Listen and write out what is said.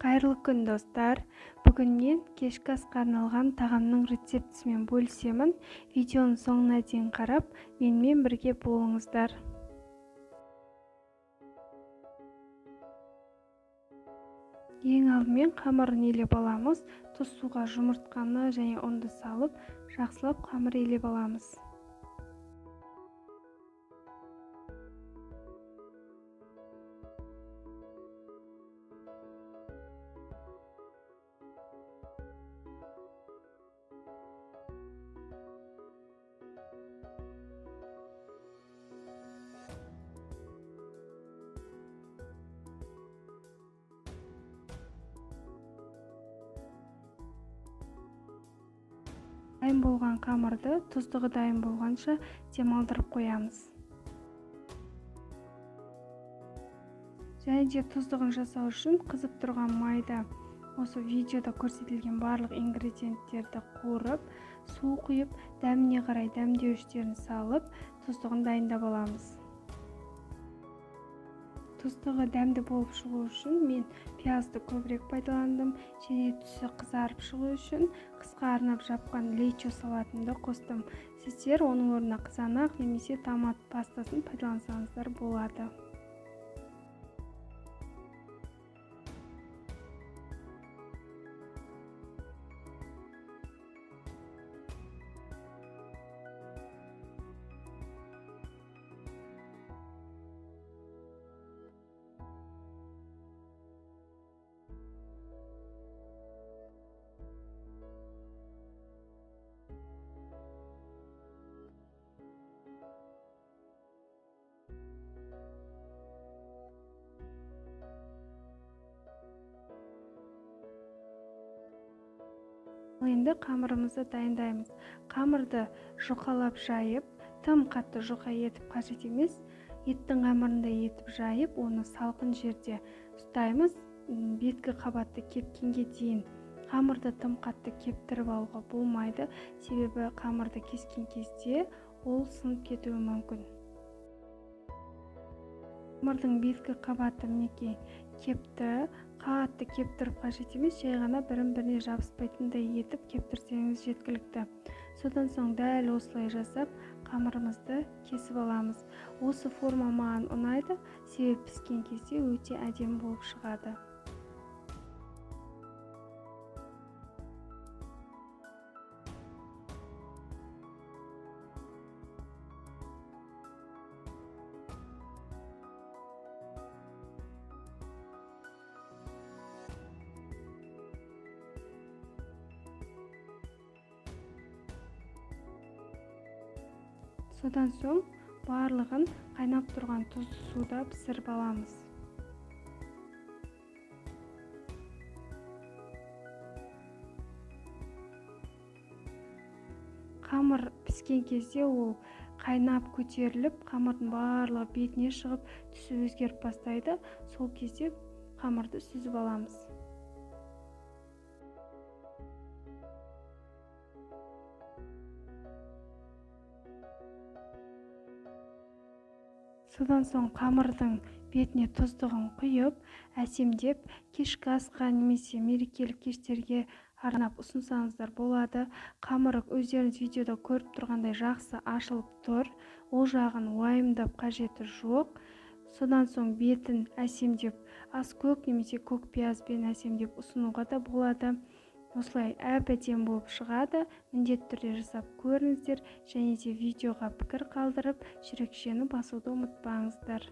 Қайырлы күн достар. Бүгін мен кешкі асқа арналған тағамның рецептісімен бөлісемін. Видеоның соңына дейін қарап, менімен бірге болыңыздар. Ең алдымен қамырын елеп аламыз. Тұз суға жұмыртқаны және ұнды салып, жақсылап қамыр елеп аламыз. Дайын болған қамырды тұздығы дайын болғанша демалдырып қоямыз. Және де тұздығын жасау үшін қызып тұрған майда осы видеода көрсетілген барлық ингредиенттерді қуырып, су құйып, дәміне қарай дәмдеуіштерін салып, тұздығын дайындап аламыз. Тұздығы дәмді болып шығу үшін мен пиязды көбірек пайдаландым, және түсі қызарып шығу үшін қысқа арнап жапқан лечо салатымды қостым. Сіздер оның орнына қызанақ немесе томат пастасын пайдалансаңыздар болады. Енді қамырымызды дайындаймыз. Қамырды жұқалап жайып, тым қатты жұқа етіп қажет емес. Еттің қамырындай етіп жайып, оны салқын жерде ұстаймыз. Беткі қабатты кепкенге дейін қамырды тым қатты кептіріп алуға болмайды, себебі қамырды кескен кезде ол сынып кетуі мүмкін. Қамырдың беткі қабаты мінекей кепті, қатты кептіріп қажет емес, жай ғана бірін-біріне жабыспайтындай етіп кептірсеңіз жеткілікті. Содан соң дәл осылай жасап, қамырымызды кесіп аламыз. Осы форма маған ұнайды, себебі піскен кезде өте әдемі болып шығады. Содан соң барлығын қайнап тұрған тұзды суда пісіріп аламыз. Қамыр піскен кезде ол қайнап көтеріліп, қамырдың барлығы бетіне шығып, түсі өзгеріп бастайды. Сол кезде қамырды сүзіп аламыз. Содан соң қамырдың бетіне тұздығын құйып, әсемдеп, кешкі асқа немесе мерекелік кештерге арнап ұсынсаңыздар болады. Қамыры өздеріңіз видеода көріп тұрғандай жақсы ашылып тұр. Ол жағын уайымдап қажеті жоқ. Содан соң бетін әсемдеп, ас көк немесе көк пиязбен әсемдеп ұсынуға да болады. Осылай әп-әдемі болып шығады. Міндетті түрде жасап көріңіздер, және де видеоға пікір қалдырып, жүрекшені басуды ұмытпаңыздар.